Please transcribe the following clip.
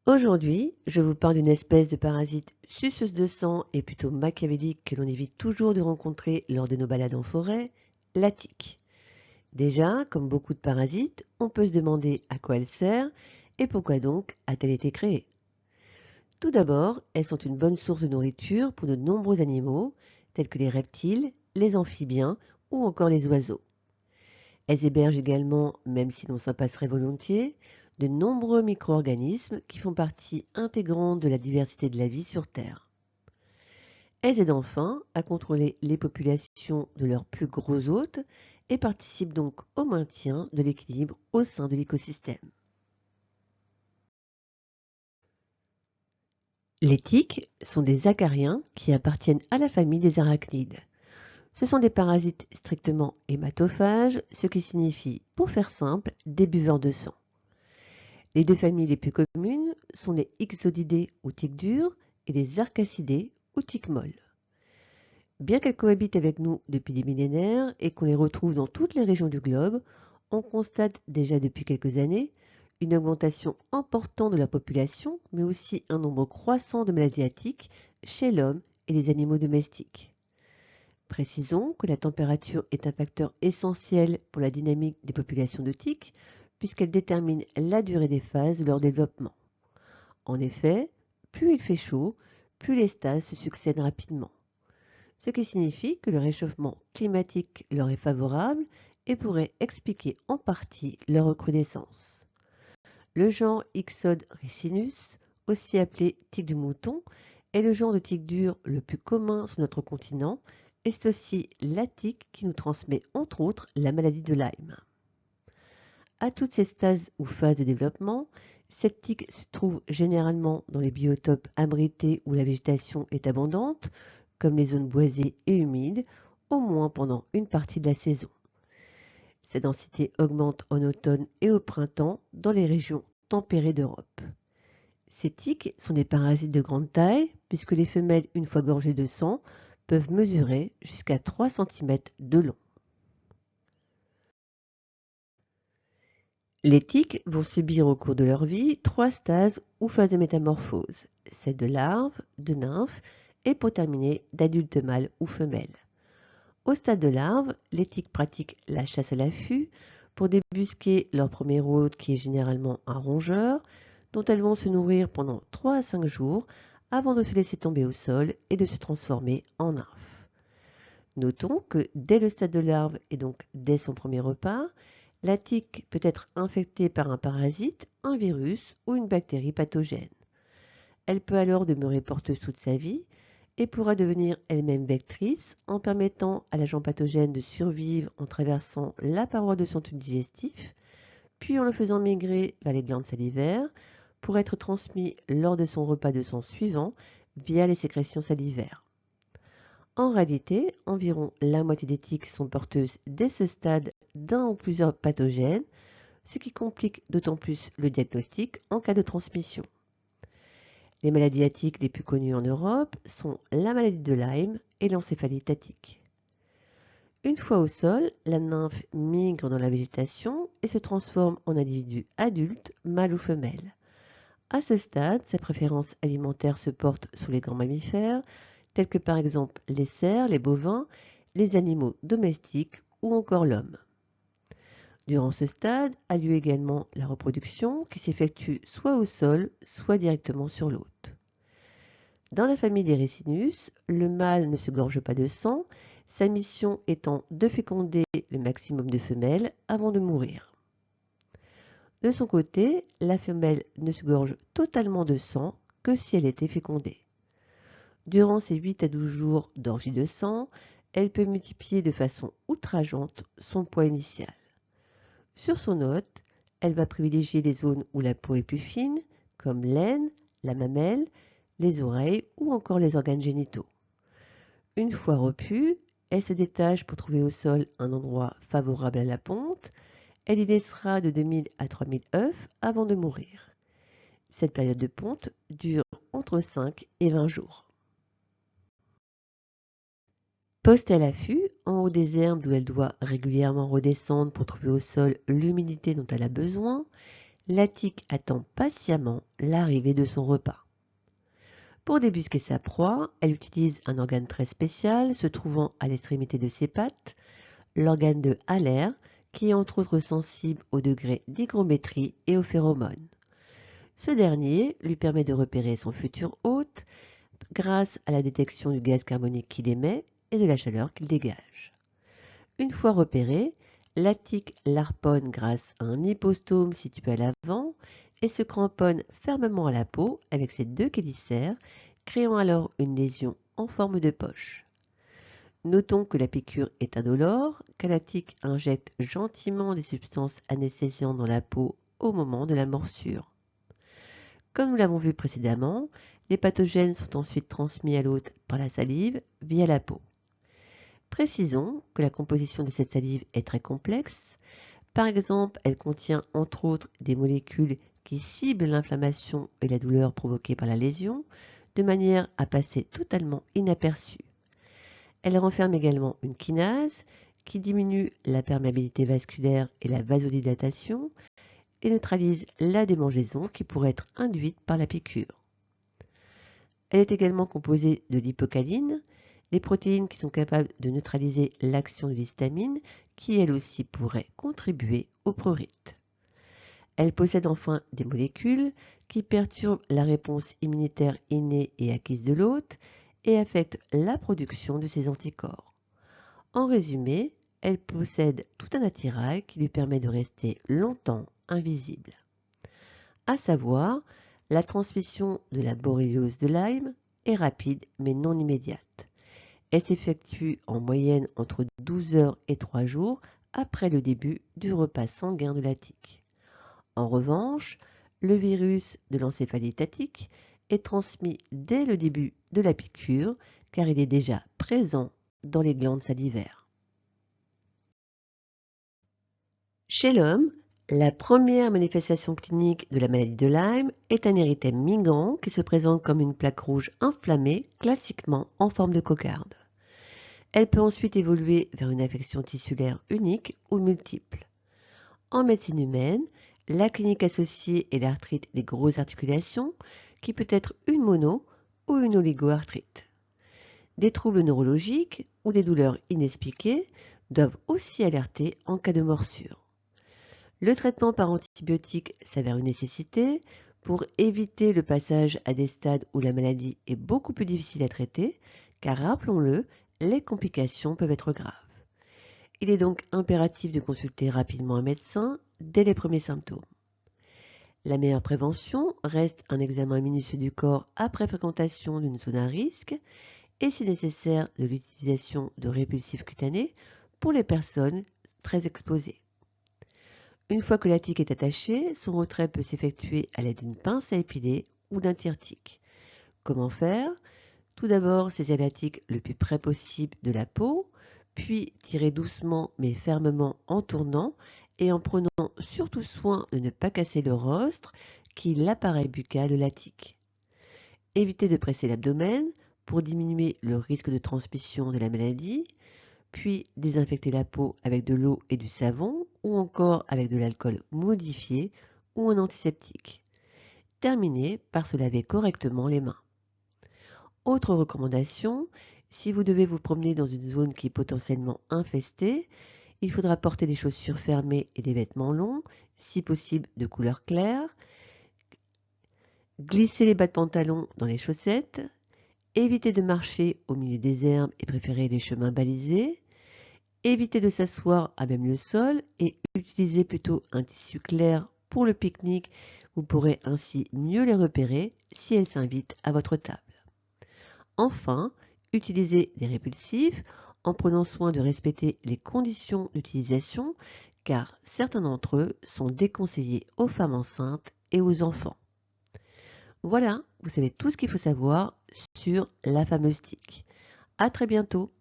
Aujourd'hui, je vous parle d'une espèce de parasite suceuse de sang et plutôt machiavélique que l'on évite toujours de rencontrer lors de nos balades en forêt, la tique. Déjà, comme beaucoup de parasites, on peut se demander à quoi elle sert et pourquoi donc a-t-elle été créée. Tout d'abord, elles sont une bonne source de nourriture pour de nombreux animaux, tels que les reptiles, les amphibiens ou encore les oiseaux. Elles hébergent également, même si l'on s'en passerait volontiers, de nombreux micro-organismes qui font partie intégrante de la diversité de la vie sur Terre. Elles aident enfin à contrôler les populations de leurs plus gros hôtes et participent donc au maintien de l'équilibre au sein de l'écosystème. Les tiques sont des acariens qui appartiennent à la famille des arachnides. Ce sont des parasites strictement hématophages, ce qui signifie, pour faire simple, des buveurs de sang. Les deux familles les plus communes sont les Ixodidés ou tiques dures et les Archacidés ou tiques molles. Bien qu'elles cohabitent avec nous depuis des millénaires et qu'on les retrouve dans toutes les régions du globe, on constate déjà depuis quelques années une augmentation importante de la population, mais aussi un nombre croissant de maladies à tiques chez l'homme et les animaux domestiques. Précisons que la température est un facteur essentiel pour la dynamique des populations de tiques, puisqu'elle détermine la durée des phases de leur développement. En effet, plus il fait chaud, plus les stades se succèdent rapidement, ce qui signifie que le réchauffement climatique leur est favorable et pourrait expliquer en partie leur recrudescence. Le genre Ixode ricinus, aussi appelé tique du mouton, est le genre de tique dure le plus commun sur notre continent et c'est aussi la tique qui nous transmet entre autres la maladie de Lyme. À toutes ces stades ou phases de développement, cette tique se trouve généralement dans les biotopes abrités où la végétation est abondante, comme les zones boisées et humides, au moins pendant une partie de la saison. Sa densité augmente en automne et au printemps dans les régions tempérées d'Europe. Ces tiques sont des parasites de grande taille, puisque les femelles, une fois gorgées de sang, peuvent mesurer jusqu'à 3 cm de long. Les tiques vont subir au cours de leur vie 3 stades ou phases de métamorphose, celle de larve, de nymphe et pour terminer d'adulte mâle ou femelle. Au stade de larve, les tiques pratiquent la chasse à l'affût pour débusquer leur premier hôte qui est généralement un rongeur, dont elles vont se nourrir pendant 3 à 5 jours avant de se laisser tomber au sol et de se transformer en nymphe. Notons que dès le stade de larve et donc dès son premier repas, la tique peut être infectée par un parasite, un virus ou une bactérie pathogène. Elle peut alors demeurer porteuse toute sa vie et pourra devenir elle-même vectrice en permettant à l'agent pathogène de survivre en traversant la paroi de son tube digestif, puis en le faisant migrer vers les glandes salivaires pour être transmis lors de son repas de sang suivant via les sécrétions salivaires. En réalité, environ la moitié des tiques sont porteuses dès ce stade d'un ou plusieurs pathogènes, ce qui complique d'autant plus le diagnostic en cas de transmission. Les maladies à tiques les plus connues en Europe sont la maladie de Lyme et l'encéphalite à tiques. Une fois au sol, la nymphe migre dans la végétation et se transforme en individu adulte, mâle ou femelle. À ce stade, sa préférence alimentaire se porte sur les grands mammifères, tels que par exemple les cerfs, les bovins, les animaux domestiques ou encore l'homme. Durant ce stade a lieu également la reproduction qui s'effectue soit au sol, soit directement sur l'hôte. Dans la famille des Ricinus, le mâle ne se gorge pas de sang, sa mission étant de féconder le maximum de femelles avant de mourir. De son côté, la femelle ne se gorge totalement de sang que si elle était fécondée. Durant ces 8 à 12 jours d'orgie de sang, elle peut multiplier de façon outrageante son poids initial. Sur son hôte, elle va privilégier les zones où la peau est plus fine, comme l'aine, la mamelle, les oreilles ou encore les organes génitaux. Une fois repue, elle se détache pour trouver au sol un endroit favorable à la ponte. Elle y laissera de 2000 à 3000 œufs avant de mourir. Cette période de ponte dure entre 5 et 20 jours. Postée à l'affût, en haut des herbes d'où elle doit régulièrement redescendre pour trouver au sol l'humidité dont elle a besoin, la tique attend patiemment l'arrivée de son repas. Pour débusquer sa proie, elle utilise un organe très spécial se trouvant à l'extrémité de ses pattes, l'organe de Haller, qui est entre autres sensible au degré d'hygrométrie et aux phéromones. Ce dernier lui permet de repérer son futur hôte grâce à la détection du gaz carbonique qu'il émet et de la chaleur qu'il dégage. Une fois repéré, la tique l'arponne grâce à un hypostome situé à l'avant et se cramponne fermement à la peau avec ses deux chélicères, créant alors une lésion en forme de poche. Notons que la piqûre est indolore, car la tique injecte gentiment des substances anesthésiantes dans la peau au moment de la morsure. Comme nous l'avons vu précédemment, les pathogènes sont ensuite transmis à l'hôte par la salive via la peau. Précisons que la composition de cette salive est très complexe. Par exemple, elle contient entre autres des molécules qui ciblent l'inflammation et la douleur provoquée par la lésion, de manière à passer totalement inaperçue. Elle renferme également une kinase qui diminue la perméabilité vasculaire et la vasodilatation et neutralise la démangeaison qui pourrait être induite par la piqûre. Elle est également composée de l'hypocaline, des protéines qui sont capables de neutraliser l'action de l'histamine qui elle aussi pourrait contribuer au prurite. Elle possède enfin des molécules qui perturbent la réponse immunitaire innée et acquise de l'hôte et affectent la production de ses anticorps. En résumé, elle possède tout un attirail qui lui permet de rester longtemps invisible. À savoir, la transmission de la borréliose de Lyme est rapide mais non immédiate. Elle s'effectue en moyenne entre 12 heures et 3 jours après le début du repas sanguin de la tique. En revanche, le virus de l'encéphalite attique est transmis dès le début de la piqûre car il est déjà présent dans les glandes salivaires. Chez l'homme, la première manifestation clinique de la maladie de Lyme est un érythème migrant qui se présente comme une plaque rouge inflammée, classiquement en forme de cocarde. Elle peut ensuite évoluer vers une affection tissulaire unique ou multiple. En médecine humaine, la clinique associée est l'arthrite des grosses articulations, qui peut être une mono ou une oligoarthrite. Des troubles neurologiques ou des douleurs inexpliquées doivent aussi alerter en cas de morsure. Le traitement par antibiotiques s'avère une nécessité pour éviter le passage à des stades où la maladie est beaucoup plus difficile à traiter, car rappelons-le, les complications peuvent être graves. Il est donc impératif de consulter rapidement un médecin dès les premiers symptômes. La meilleure prévention reste un examen minutieux du corps après fréquentation d'une zone à risque et si nécessaire de l'utilisation de répulsifs cutanés pour les personnes très exposées. Une fois que la tique est attachée, son retrait peut s'effectuer à l'aide d'une pince à épiler ou d'un tire-tique. Comment faire? Tout d'abord, saisir la tique le plus près possible de la peau, puis tirer doucement mais fermement en tournant et en prenant surtout soin de ne pas casser le rostre qui est l'appareil buccal de la tique. Évitez de presser l'abdomen pour diminuer le risque de transmission de la maladie, puis désinfecter la peau avec de l'eau et du savon ou encore avec de l'alcool modifié ou un antiseptique. Terminez par se laver correctement les mains. Autre recommandation, si vous devez vous promener dans une zone qui est potentiellement infestée, il faudra porter des chaussures fermées et des vêtements longs, si possible de couleur claire, glisser les bas de pantalon dans les chaussettes, éviter de marcher au milieu des herbes et préférer les chemins balisés, éviter de s'asseoir à même le sol et utilisez plutôt un tissu clair pour le pique-nique, vous pourrez ainsi mieux les repérer si elles s'invitent à votre table. Enfin, utilisez des répulsifs en prenant soin de respecter les conditions d'utilisation car certains d'entre eux sont déconseillés aux femmes enceintes et aux enfants. Voilà, vous savez tout ce qu'il faut savoir sur la fameuse tique. À très bientôt.